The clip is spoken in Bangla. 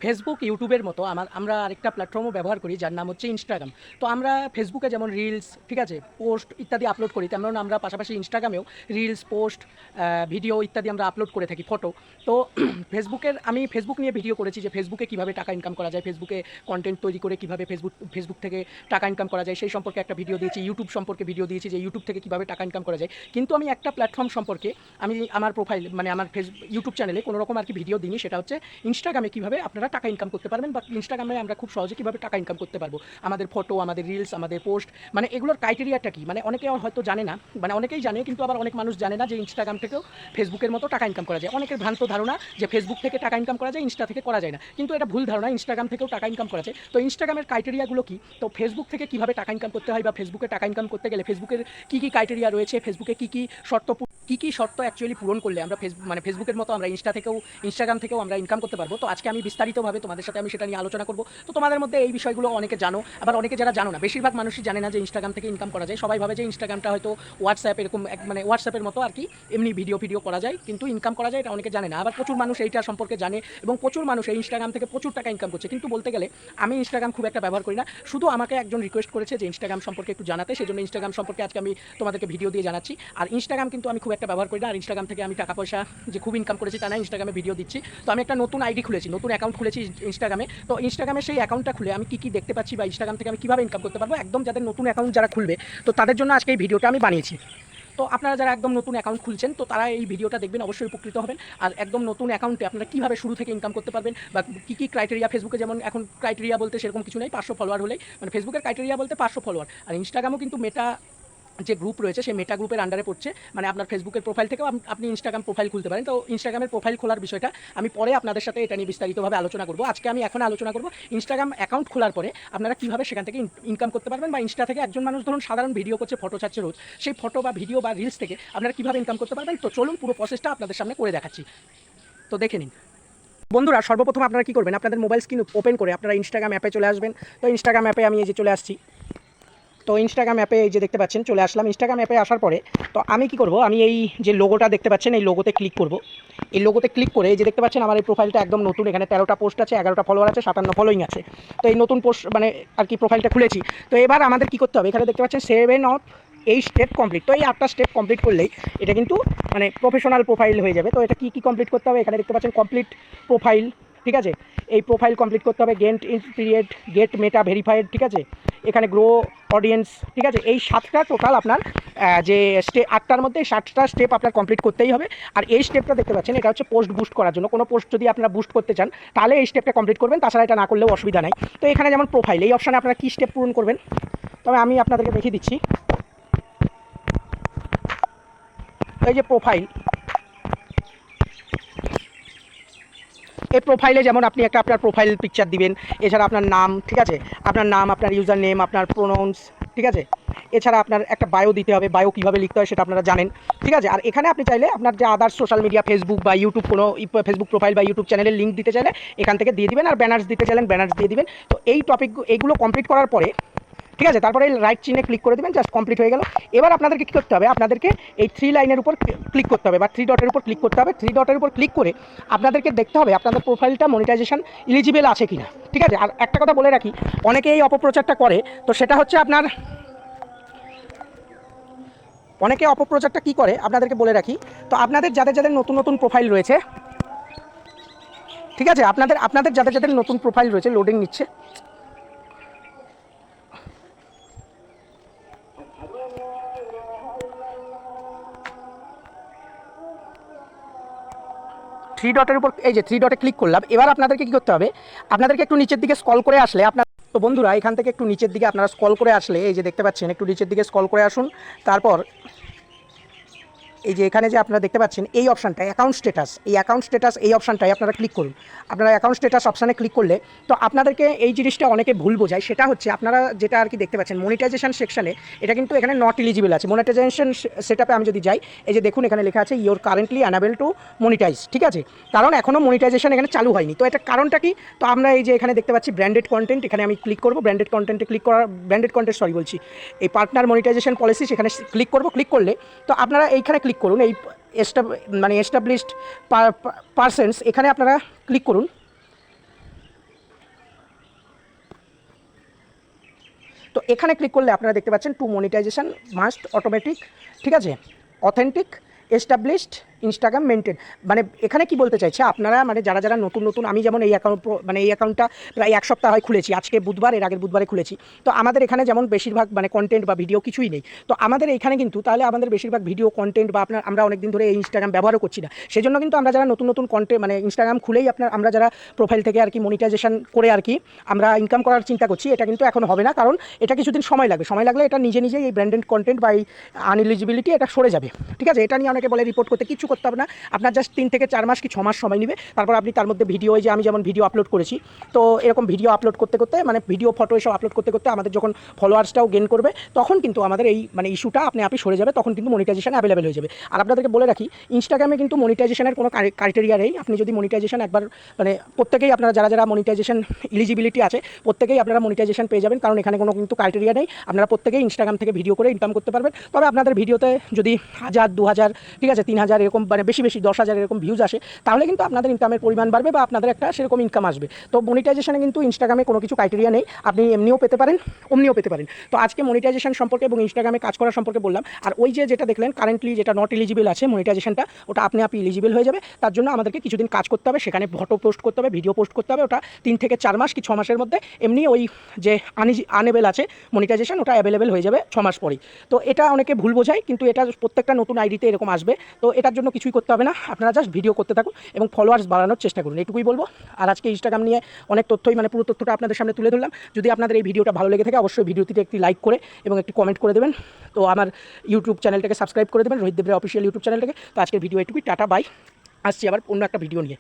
ফেসবুক, ইউটিউবের মতো আমরা আরেকটা প্ল্যাটফর্মও ব্যবহার করি যার নাম হচ্ছে ইনস্টাগ্রাম। তো আমরা ফেসবুকে যেমন রিলস, ঠিক আছে, পোস্ট ইত্যাদি আপলোড করি, তেমন আমরা পাশাপাশি ইনস্টাগ্রামেও রিলস, পোস্ট, ভিডিও ইত্যাদি আমরা আপলোড করে থাকি, ফটো। তো আমি ফেসবুক নিয়ে ভিডিও করেছি যে ফেসবুকে কীভাবে টাকা ইনকাম করা যায়, ফেসবুকে কন্টেন্ট তৈরি করে কীভাবে ফেসবুক থেকে টাকা ইনকাম করা যায় সেই সম্পর্কে একটা ভিডিও দিয়েছি। ইউটিউব সম্পর্কে ভিডিও দিয়েছি যে ইউটিউব থেকে কীভাবে টাকা ইনকাম করা যায়। কিন্তু আমি একটা প্ল্যাটফর্ম সম্পর্কে আমি আমার প্রোফাইল মানে আমার ইউটিউব চ্যানেলে কোনো রকম আর কি ভিডিও দিইনি, সেটা হচ্ছে ইনস্টাগ্রামে কীভাবে আপনারা টাকা ইনকাম করতে পারবেন বা ইনস্টাগ্রামে আমরা খুব সহজে কীভাবে টাকা ইনকাম করতে পারবো। আমাদের ফটো, আমাদের রিলস, আমাদের পোস্ট, মানে এগুলোর ক্রাইটেরিয়াটা কী, মানে অনেকে হয়তো জানে না, মানে অনেকেই জানে কিন্তু আবার অনেক মানুষ জানে না যে ইনস্টাগ্রাম থেকেও ফেসবুকের মতো টাকা ইনকাম করা যায়। অনেকের ভ্রান্ত ধারণা যে ফেসবুক থেকে টাকা ইনকাম করা যায়, ইনস্টা থেকে করা যায় না, কিন্তু এটা ভুল ধারণা। ইনস্টাগ্রাম থেকেও টাকা ইনকাম করা যায়। তো ইনস্টাগ্রামের ক্রাইটেরিয়াগুলো কী, তো ফেসবুক থেকে কীভাবে টাকা ইনকাম করতে হয় বা ফেসবুকে টাকা ইনকাম করতে গেলে ফেসবুকের কী কী ক্রাইটেরিয়া রয়েছে, ফেসবুকে কী কী শর্ত অ্যাকচুয়ালি পূরণ করলে আমরা ফেসবুকের মতো আমরা ইনস্টাগ্রাম থেকেও আমরা ইনকাম করতে পারবো। তো আজকে আমি বিস্তারিতভাবে তোমাদের সাথে আমি সেটা নিয়ে আলোচনা করব। তো তোমাদের মধ্যে এই বিষয়গুলো অনেকে জানো, আবার অনেকে যারা জানো না, বেশিরভাগ মানুষই জানে না যে ইনস্টাগ্রাম থেকে ইনকাম করা যায়। সবাই ভাবে যে ইনস্টাগ্রামটা হয়তো হোয়াটসঅ্যাপ, এরকম মানে হোয়াটসঅ্যাপের মতো আর কি, এমনি ভিডিও করা যায়, কিন্তু ইনকাম করা যায় এটা অনেকে জানে না। আবার প্রচুর মানুষ এইটা সম্পর্কে জানে এবং প্রচুর মানুষ এই ইনস্টাগ্রাম থেকে প্রচুর টাকা ইনকাম করছে। কিন্তু বলতে গেলে আমি ইনস্টাগ্রাম খুব একটা ব্যবহার করি না। শুধু আমাকে একজন রিকোয়েস্ট করেছে যে ইনস্টাগ্রাম সম্পর্কে একটু জানাতে, সেই জন্য ইনস্টাগ্রাম সম্পর্কে আজকে আমি তোমাদেরকে ভিডিও দিয়ে জানাচ্ছি। আর ইনস্টাগ্রাম কিন্তু আমি খুব একটা ব্যবহার করি না। আর ইনস্টাগ্রাম থেকে আমি টাকা পয়সা যে খুব ইনকাম করেছি তা না, ইনস্টাগ্রামে ভিডিও দিচ্ছি। তো আমি একটা নতুন আইডি খুলেছি, নতুন অ্যাকাউন্ট খুলেছি ইনস্টাগ্রামে। তো ইনস্টাগ্রামে সেই অ্যাকাউন্টটা খুলে আমি কী দেখতে পাচ্ছি বা ইনস্টাগ্রাম থেকে আমি কীভাবে ইনকাম করতে পারবো, একদম যাদের নতুন অ্যাকাউন্ট যারা খুলবে, তো তাদের জন্য আজকে এই ভিডিওটা আমি বানিয়েছি। তো আপনারা যারা একদম নতুন অ্যাকাউন্ট খুলছেন, তো তারা এই ভিডিওটা দেখবেন, অবশ্যই উপকৃত হবেন। আর একদম নতুন অ্যাকাউন্টে আপনারা কীভাবে শুরু থেকে ইনকাম করতে পারবেন বা কী ক্রাইটেরিয়া, ফেসবুকে যেমন এখন ক্রাইটেরিয়া বলতে সেরকম কিছু নেই, 500 ফলোয়ার হলেই, মানে ফেসবুকের ক্রাইটেরিয়া বলতে 500 ফলোয়ার। আর ইনস্টাগ্রামও কিন্তু মেটা যে গ্রুপ রয়েছে সেই মেটা গ্রুপের আন্ডারে পড়ছে, মানে আপনার ফেসবুকের প্রোফাইল থেকেও আপনি ইনস্টাগ্রাম প্রোফাইল খুলতে পারেন। তো ইনস্টাগ্রামের প্রোফাইল খোলার বিষয়টা আমি পরে আপনাদের সাথে এটা নিয়ে বিস্তারিতভাবে আলোচনা করব। আজকে আমি এখন আলোচনা করব ইনস্টাগ্রাম অ্যাকাউন্ট খোলার পরে আপনারা কীভাবে সেখান থেকে ইনকাম করতে পারবেন, বা ইনস্টা থেকে একজন মানুষ ধরুন সাধারণ ভিডিও করছে, ফটো ছাড়ছে রোজ, সেই ফটো বা ভিডিও বা রিলস থেকে আপনারা কীভাবে ইনকাম করতে পারবেন। তো চলুন পুরো প্রসেসটা আপনাদের সামনে করে দেখাচ্ছি, তো দেখে নিন। বন্ধুরা, সর্বপ্রথম আপনারা কী করবেন, আপনাদের মোবাইল স্ক্রিন ওপেন করে আপনারা ইনস্টাগ্রাম অ্যাপে চলে আসবেন। তো ইনস্টাগ্রাম অ্যাপে আমি এই যে চলে আসছি। তো ইনস্টাগ্রাম অ্যাপে এই যে দেখতে পাচ্ছেন চলে আসলাম। ইনস্টাগ্রাম অ্যাপে আসার পরে তো আমি কি করব, আমি এই যে লোগোটা দেখতে পাচ্ছেন এই লোগোতে ক্লিক করব। এই লোগোতে ক্লিক করে এই যে দেখতে পাচ্ছেন আমার এই প্রোফাইলটা একদম নতুন, এখানে 13টা পোস্ট আছে, 11টা ফলোয়ার আছে, 57 ফলোইং আছে। তো এই নতুন পোস্ট মানে আর কি প্রোফাইলটা খুলেছি। তো এবার আমাদের কি করতে হবে, এখানে দেখতে পাচ্ছেন 7 অফ 8 স্টেপ কমপ্লিট। তো এই 8টা স্টেপ কমপ্লিট করলেই এটা কিন্তু মানে প্রফেশনাল প্রোফাইল হয়ে যাবে। তো এটা কী কমপ্লিট করতে হবে, এখানে দেখতে পাচ্ছেন কমপ্লিট প্রোফাইল, ঠিক আছে। এই প্রোফাইল কমপ্লিট করতে হবে, get in period, get Meta verified, ঠিক আছে। এখানে গ্রো অডিয়েন্স, ঠিক আছে। এই 7টা টোটাল আপনার যে 8টার মধ্যে 7টা স্টেপ আপনার কমপ্লিট করতেই হবে। আর এই স্টেপটা দেখতে পাচ্ছেন এটা হচ্ছে পোস্ট বুস্ট করার জন্য। কোনো পোস্ট যদি আপনারা বুস্ট করতে চান তাহলে এই স্টেপটা কমপ্লিট করবেন, তাছাড়া এটা না করলেও অসুবিধা নাই। তো এখানে যেমন প্রোফাইল, এই অপশানে আপনারা কী স্টেপ পূরণ করবেন, তবে আমি আপনাদেরকে দেখিয়ে দিচ্ছি। এই যে প্রোফাইল, এই প্রোফাইলে যেমন আপনি একটা আপনার প্রোফাইল পিকচার দিবেন, এছাড়া আপনার নাম, ঠিক আছে, আপনার নাম, আপনার ইউজার নেম, আপনার প্রোনাউন্স, ঠিক আছে। এছাড়া আপনার একটা বায়ো দিতে হবে, বায়ো কীভাবে লিখতে হয় সেটা আপনারা জানেন, ঠিক আছে। আর এখানে আপনি চাইলে আপনার যে আদার্স সোশ্যাল মিডিয়া, ফেসবুক বা ইউটিউব, কোনো ফেসবুক প্রোফাইল বা ইউটিউব চ্যানেলের লিঙ্ক দিতে চাইলে এখান থেকে দিয়ে দিবেন। আর ব্যানার্স দিতে চাইলেন ব্যানার্স দিয়ে দিবেন। তো এই এইগুলো কমপ্লিট করার পরে, ঠিক আছে, তারপরে রাইট চিহ্নে ক্লিক করে দেবেন, জাস্ট কমপ্লিট হয়ে গেল। এবার আপনাদেরকে কী করতে হবে, আপনাদেরকে এই 3 লাইনের উপর ক্লিক করতে হবে বা 3 ডটের উপর ক্লিক করতে হবে। 3 ডটের উপর ক্লিক করে আপনাদেরকে দেখতে হবে আপনাদের প্রোফাইলটা মনিটাইজেশন এলিজিবল আছে কিনা, ঠিক আছে। আর একটা কথা বলে রাখি, অনেকে এই অপপ্রচারটা করে, তো সেটা হচ্ছে অনেকে অপপ্রচারটা কী করে আপনাদেরকে বলে রাখি। তো আপনাদের যাদের নতুন নতুন প্রোফাইল রয়েছে, ঠিক আছে, আপনাদের যাদের নতুন প্রোফাইল রয়েছে, লোডিং নিচ্ছে। থ্রি ডটের উপর, এই যে 3 ডটে ক্লিক করলাম। এবার আপনাদেরকে কী করতে হবে, আপনাদেরকে একটু নিচের দিকে স্ক্রল করে আসলে আপনার, তো বন্ধুরা এখান থেকে একটু নিচের দিকে আপনারা স্ক্রল করে আসলে এই যে দেখতে পাচ্ছেন, একটু নিচের দিকে স্ক্রল করে আসুন। তারপর এই যে এখানে যে আপনারা দেখতে পাচ্ছেন এই অপশানটা অ্যাকাউন্ট স্ট্যাটাস, এই অ্যাকাউন্ট স্ট্যাটাস এই অপশানটায় আপনারা ক্লিক করুন। আপনারা অ্যাকাউন্ট স্ট্যাটাস অপশানে ক্লিক করলে তো আপনাদেরকে এই জিনিসটা অনেকে ভুল বোঝায়, সেটা হচ্ছে আপনারা যেটা আর কি দেখতে পাচ্ছেন মনিটাইজেশন সেকশানে এটা কিন্তু এখানে নট এলিজিবল আছে। মনিটাইজেশন সেটআপে আমি যদি যাই, এই যে দেখুন এখানে লেখা আছে your currently unable to monetize, ঠিক আছে, কারণ এখনও মনিটাইজেশন এখানে চালু হয়নি। তো এটা কারণটা কি, তো আমরা এই যে এখানে দেখতে পাচ্ছি ব্র্যান্ডেড কন্টেন্ট, এখানে আমি ক্লিক করব। ব্র্যান্ডেড কন্টেন্টে ক্লিক করার, ব্র্যান্ডেড কন্টেন্ট সরি বলছি, এই পার্টনার মনিটাইজেশন পলিসি, সেখানে ক্লিক করব। ক্লিক করলে তো আপনারা এইখানে ক্লিক করুন, এই এস্টাবলিশড পারসনস, এখানে আপনারা ক্লিক করুন। তো এখানে ক্লিক করলে আপনারা দেখতে পাচ্ছেন টু মনিটাইজেশন মাস্ট অটোমেটিক, ঠিক আছে, অথেন্টিক, এস্টাবলিশড, ইনস্টাগ্রাম মেনটেন। মানে এখানে কি বলতে চাইছে, আপনারা মানে যারা যারা নতুন নতুন, আমি যেমন এই অ্যাকাউন্টটা প্রায় 1 সপ্তাহ হয় খুলেছি, আজকে বুধবার, এর আগের বুধবারে খুলেছি। তো আমাদের এখানে যেমন বেশিরভাগ মানে কন্টেন্ট বা ভিডিও কিছুই নেই। তো আমাদের এখানে কিন্তু তাহলে আমাদের বেশিরভাগ ভিডিও কন্টেন্ট বা আমরা অনেক দিন ধরে এই ইনস্টাগ্রাম ব্যবহারও করছি না, সেজন্য কিন্তু আমরা যারা নতুন নতুন কন্টেন্ট মানে ইনস্টাগ্রাম খুলেই আমরা যারা প্রোফাইল থেকে আর কি মনিটাইজেশন করে আর কি আমরা ইনকাম করার চিন্তা করছি, এটা কিন্তু এখন হবে না, কারণ এটা কিছুদিন সময় লাগলে এটা নিজে নিজেই এই ব্র্যান্ডেড কন্টেন্ট বা এই আনএলিজিবিলিটি এটা সরে যাবে, ঠিক আছে। এটা নিয়ে অনেকে বলে রিপোর্ট করতে কিছু করতে হবে না, আপনার জাস্ট 3 থেকে 4 মাস কি 6 মাস সময় নেবে, তারপর আপনি তার মধ্যে ভিডিও, এই যে আমি যেমন ভিডিও আপলোড করেছি, তো এরকম ভিডিও আপলোড করতে করতে মানে ভিডিও ফটো এসব আপলোড করতে করতে আমাদের যখন ফলোয়ার্সটাও গেন করবে, তখন কিন্তু আমাদের এই মানে ইস্যুটা আপনি সরে যাবে, তখন কিন্তু মনিটাইজেশন অ্যাভেলেবেল হয়ে যাবে। আর আপনাদেরকে বলে রাখি, ইনস্টাগ্রামে কিন্তু মনিটাইজেশনের কোনো ক্রাইটেরিয়া নেই। আপনি যদি মনিটাইজেশন একবার মানে প্রত্যেকেই আপনারা যারা যারা মনিটাইজেশন এলিজিবিলিটি আছে প্রত্যেকেই আপনারা মনিটাইজেশন পেয়ে যাবেন, কারণ এখানে কোনো কিন্তু ক্রাইটেরিয়া নেই। আপনারা প্রত্যেকেই ইনস্টাগ্রাম থেকে ভিডিও করে ইনকাম করতে পারবেন। তবে আপনাদের ভিডিওতে যদি 1000, 2000, ঠিক আছে, 3000 এরকম মানে বেশি 10,000 এরকম ভিউজ আসে, তাহলে কিন্তু আপনাদের ইনকামের পরিমাণ বাড়বে বা আপনাদের একটা সেরকম ইনকাম আসবে। তো মনিটাইজেশনে কিন্তু ইনস্টাগ্রামে কোনো কিছু ক্রাইটেরিয়া নেই, আপনি এমনিও পেতে পারেন, অমনিও পেতে পারেন। তো আজকে মনিটাইজেশন সম্পর্কে এবং ইনস্টাগ্রামে কাজ করার সম্পর্কে বললাম। আর ওই যেটা দেখলেন কারেন্টলি যেটা নট এলিজিবল আছে মনিটাইজেশনটা, ওটা আপনি এলিজিবল হয়ে যাবে। তার জন্য আমাদেরকে কিছুদিন কাজ করতে হবে, সেখানে ফটো পোস্ট করতে হবে, ভিডিও পোস্ট করতে হবে। ওটা 3 থেকে 4 মাস কি 6 মাসের মধ্যে এমনি ওই যে আনএবল আছে মনিটাইজেশন, ওটা অ্যাভেলেবেল হয়ে যাবে 6 মাস পরেই। তো এটা অনেকে ভুল বোঝায়, কিন্তু এটা প্রত্যেকটা নতুন আইডিতে এরকম আসবে। তো এটার জন্য কিছুই করতে হবে না, আপনারা জাস্ট ভিডিও করতে থাকুন এবং ফলোয়ার্স বাড়ানোর চেষ্টা করুন, এটুকুই বলবো। আর আজকে ইনস্টাগ্রাম নিয়ে অনেক তথ্যই মানে পুরো তথ্যটা আপনাদের সামনে তুলে ধরলাম। যদি আপনাদের এই ভিডিওটা ভালো লেগে থাকে, অবশ্যই ভিডিওটিতে একটি লাইক করে এবং একটি কমেন্ট করে দেবেন। তো আমার ইউটিউব চ্যানেলটাকে সাবস্ক্রাইব করে দেবেন, রোহিত দেবরা অফিসিয়াল ইউটিউব চ্যানেলটাকে। তো আজকের ভিডিও এটুকুই, টাটা বাই, আসছি আবার অন্য একটা ভিডিও নিয়ে।